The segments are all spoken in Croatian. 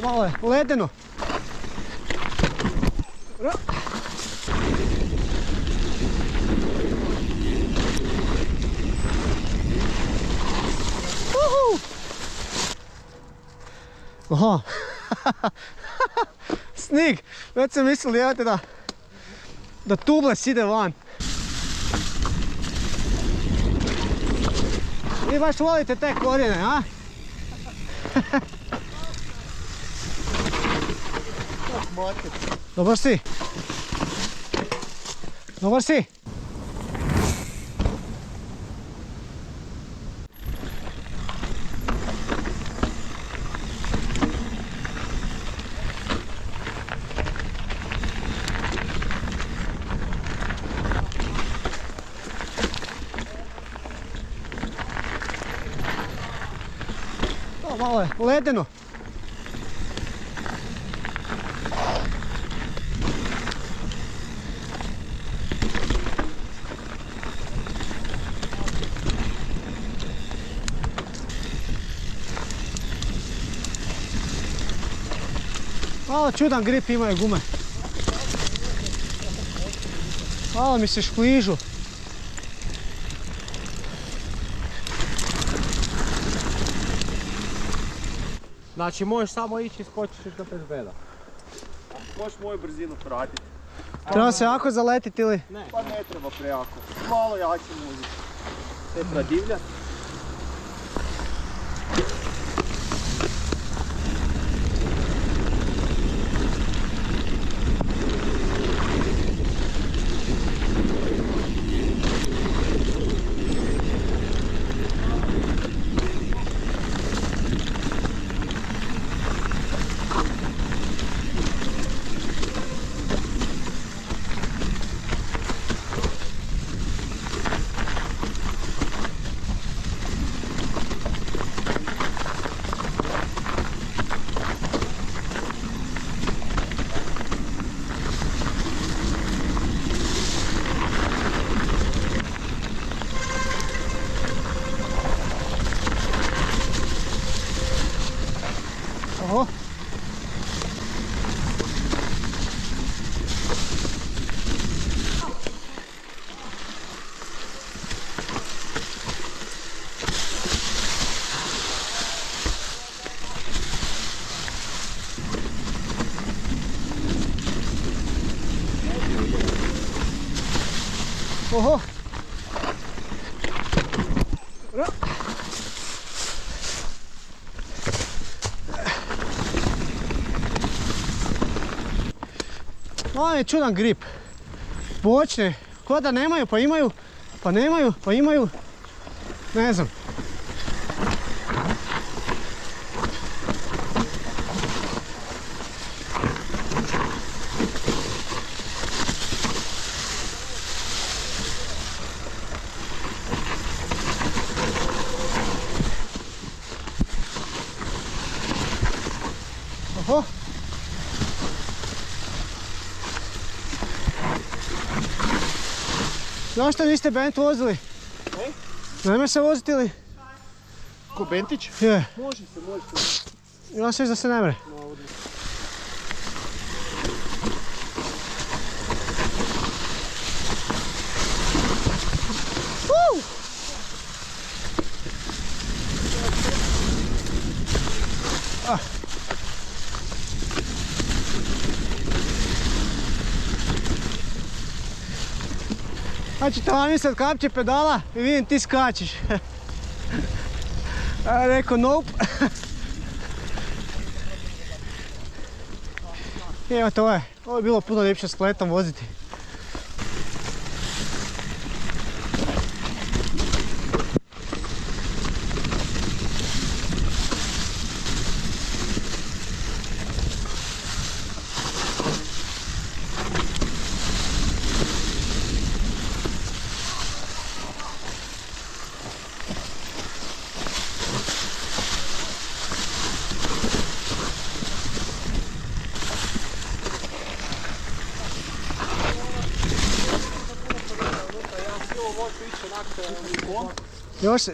Malo je ledeno. Aha. Snig. Već sam mislili jevate da tubeless ide van. Vi baš volite te korijene, a? Dobar si. Dobar si. Malo je ledeno. Malo čudan grip imaju gume. Malo mi se škližu. Znači možeš samo ići i skočiš do bez beda. Možeš moju brzinu pratiti. Treba se jako zaletiti ili? Ne. Pa ne treba prejako. Malo jače muzike. Ne treba divljati. Oho. Oho. Malo je čudan grip. Počne, ko da nemaju pa imaju, pa nemaju pa imaju, ne znam. Oho. Zašto niste bent vozili? Nema se voziti ili? Ko Bentić? Je. Može se. Ja sve da se ne mre. Znači tamo mi sad kapće pedala i vidim ti skačeš. Ja rekao nope. Evo to je. Ovo je bilo puno ljepše s kletom voziti.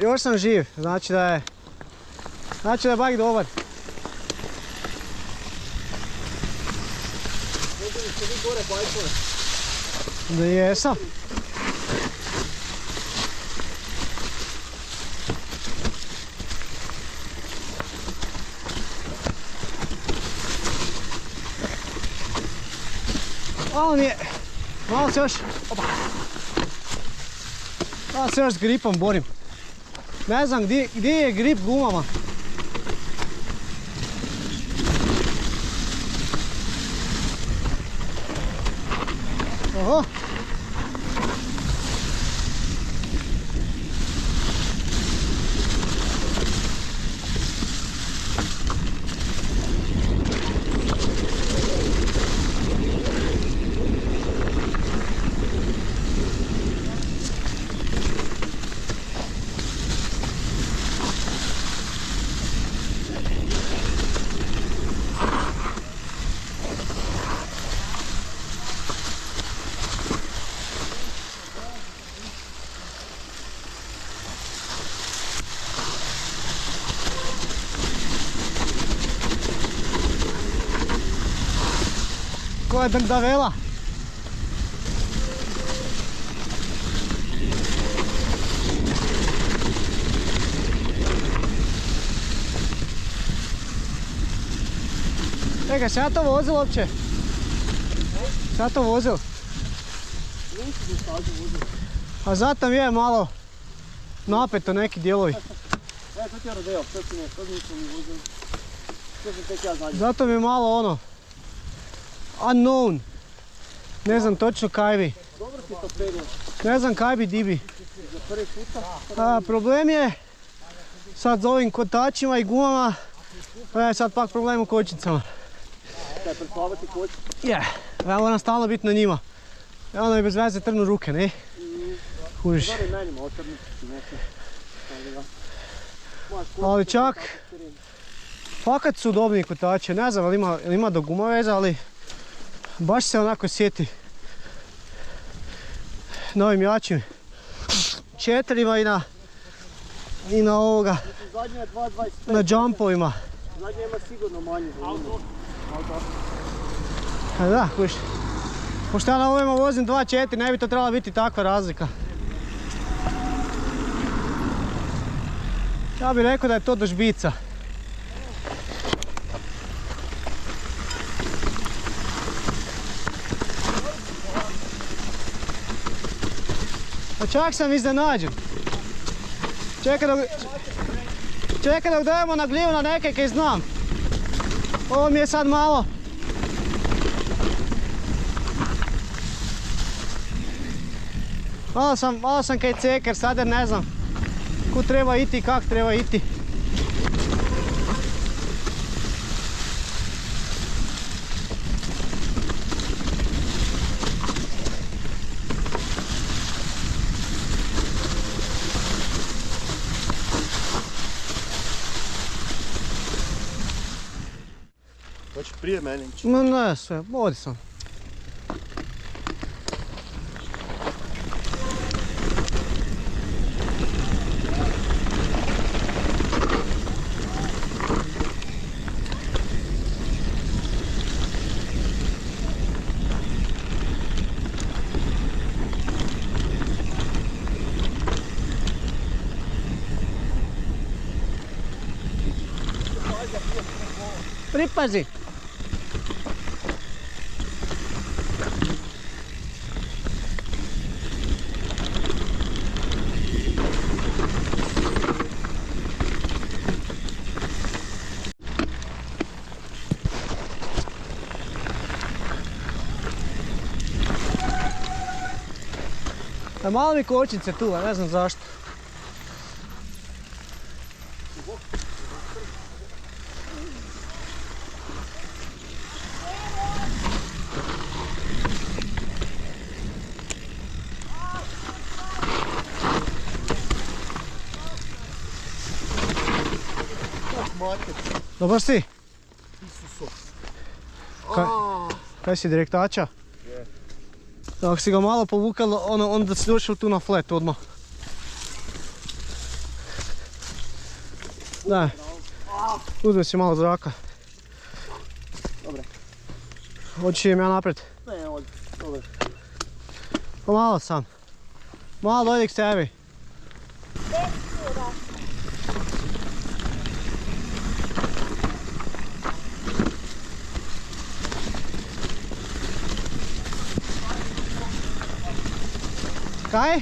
Još sam živ, znači da je bajk dobar. Ostavili ste vi gore bajkove. Da jesam. Malo mi je, malo se još, opa. Malo se još s gripom borim. Ne znam gdje je grip gumama. Oho. Ko je drndavela? Čekaj, šta ja to vozil uopće? Šta ja to vozil? Nisi mi stazu vozio. A zato mi je malo napeto neki dijelovi. To ti je rodeo, to nisam mi vozio. To sam tek ja zadnji. Zato mi je malo ono unknown. Ne znam točno kaj bi. Dobro ti to preglaš. Ne znam kaj bi di bi. Za prvi puta. Problem je sad s ovim kotačima i gumama. Sad pak problem u kočnicama. Kaj, preslavati koč? Je, ja moram stalno biti na njima. Ja ono i bez veze trnu ruke, ne? Kužiš. Zove menima, otrniti ti neki. Ali čak, fakat su udobni kotači. Ne znam ali ima do guma veza, ali baš se onako sjeti na ovim jačim četirima i na ovoga, Zadnja je 2.25. na jumpovima. Zadnja ima sigurno manje. Auto. A da, kužiš. Pošto ja na ovima vozim 2.4, ne bi to trebala biti takva razlika. Ja bih rekao da je to do žbica. A čak sam iznenađen. Čekaj dok dajemo na gljivu na neke kaj znam. Ovo mi je sad malo. Malo sam kaj ceker sad jer ne znam kud treba iti i kak treba iti. Hoće prije mene ići. No ne, sve, vodi sam. Pripazi! Malo mi kočnice tu, a ne znam zašto. Dobar si? Kaj si, direktača? Je. Ako si ga malo povukalo, onda si došao tu na flat odmah. Da, uzme si malo zraka. Dobre. Hoćeš im ja naprijed? Ne, ovdje. Dobar. Pa malo sam. Malo dojdi k sebi. Kaj?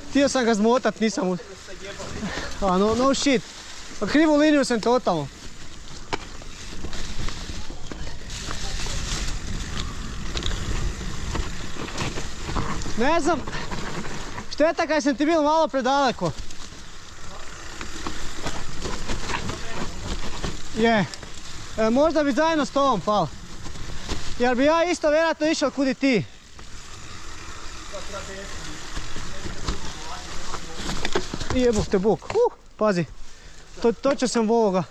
Htio sam ga zmotat, nisam mu... No shit. Pa krivu liniju sam totalno. Ne znam. Šteta kaj sam ti bil malo predaleko. Je. Možda bi zajedno s tobom pao. Jer bi ja isto vjerojatno išao kud i ti. Jebuh te buk. Pazi. Točio sam ovoga.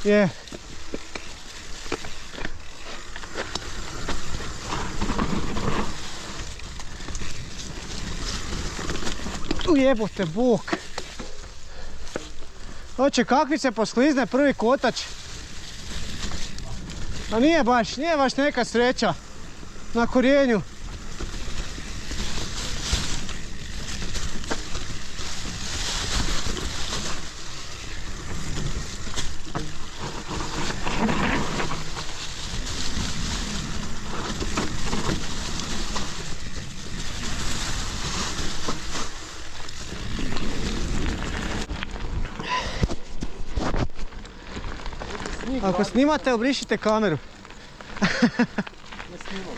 Je. Jebuh te buk. Oče, kakvi se posklizne prvi kotač. A nije baš neka sreća na korijenju. Ako snimate, obrišite kameru. Ne snimam.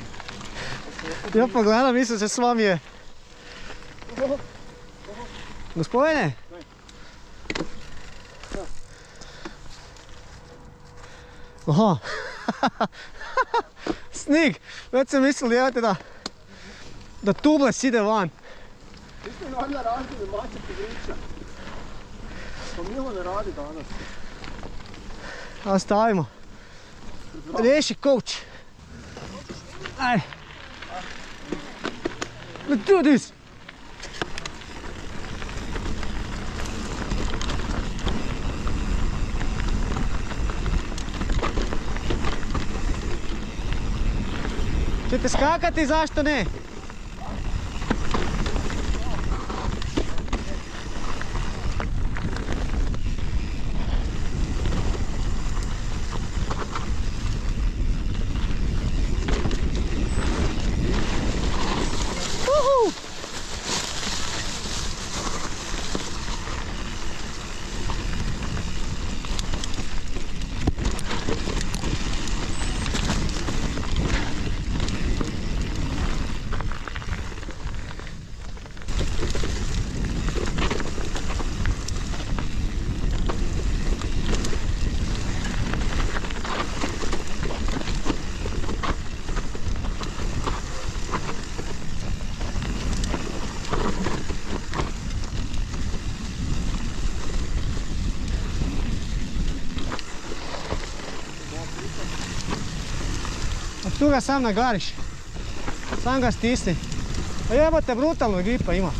Ja pogledam, mislim se s vami je. Gospodine? Aha. Snig. Već sam mislil, jevate da tubles ide van. Ti ste valjda radili mačak igrića. To Milo ne radi danas. A stavimo. Riješi coach. Ajde. Let's do this. Ćete skakati, zašto ne? Tu ga sam nagariš. Sam ga stisni. Pa jebote, brutalno gripa ima.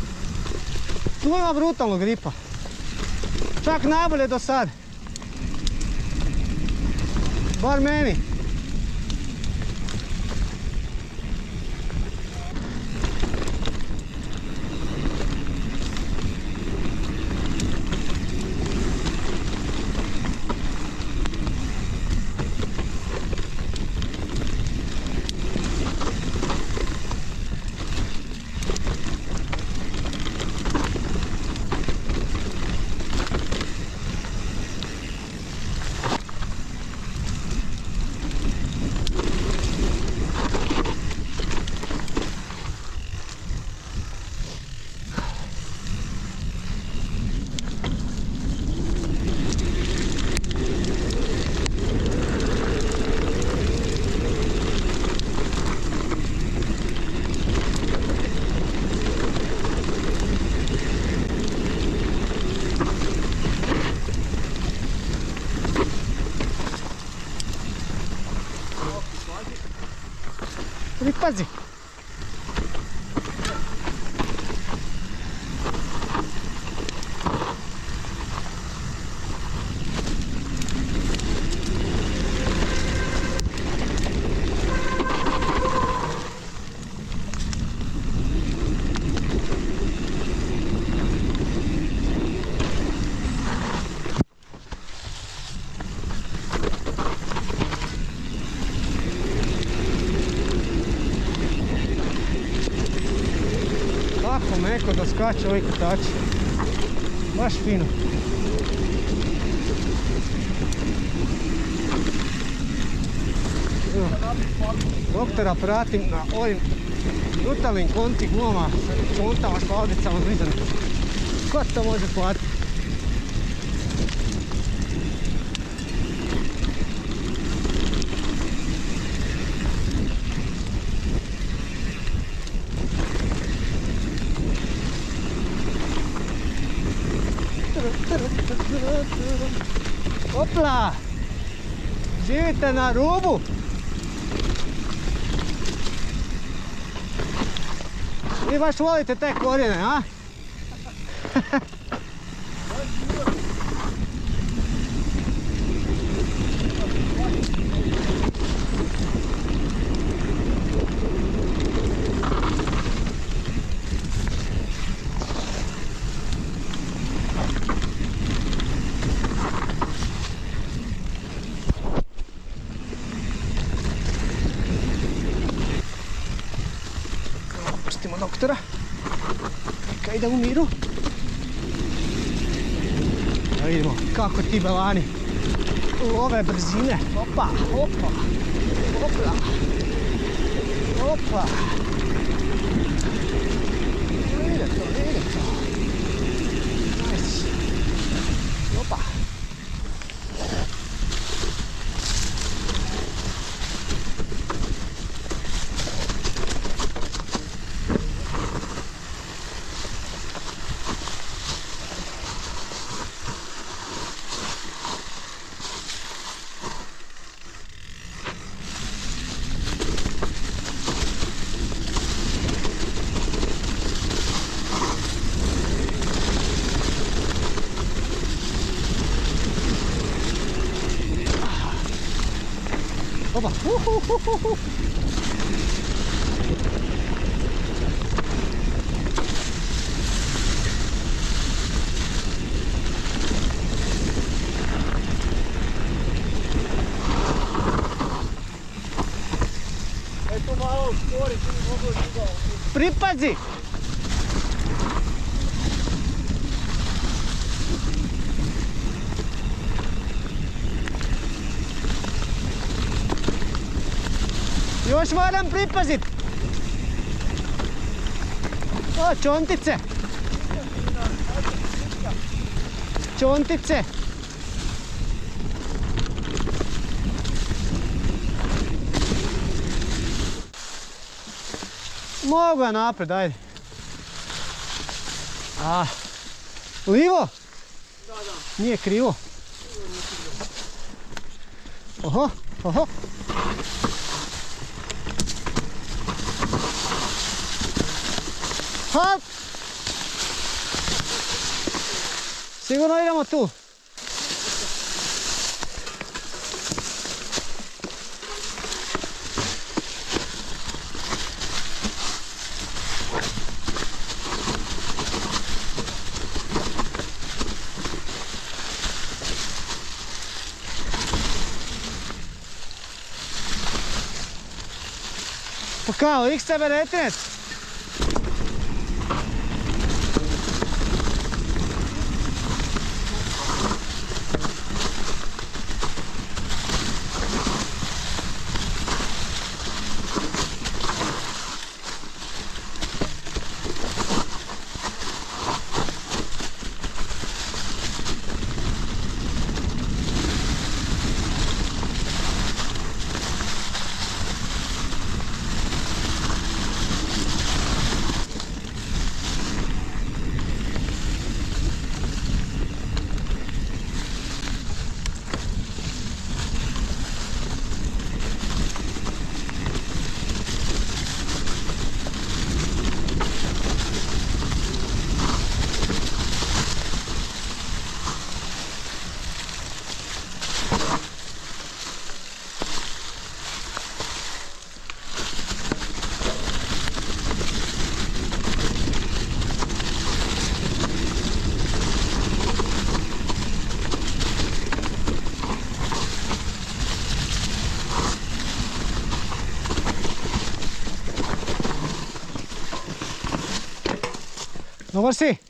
Tu ima brutalno gripa. Čak najbolje do sad. Bar meni. Pazi. meko da skače ovi kotači. Baš fino. Evo, doktora pratim na ovim brutalnim konti gumama, kontama s lavdicama zlizane. Ko to može platiti? Opla! Živite na rubu! Vi baš volite te korijene, a? Pustimo doktora. Neka ide u miru. Da vidimo kako ti belani love brzine. Opa, opa, opa, opa. Ide to, ide to. Nice. Opa. Opa, Eto malo skori, ti bi mogao ljubao. pripazi! Još moram pripazit! O, čontice! Čontice! Mogu ja napred, ajde. Livo? Da, da. Nije krivo. Oho, oho. Hop! Sigurno idemo tu. Pa kao, XC19? Dobar si?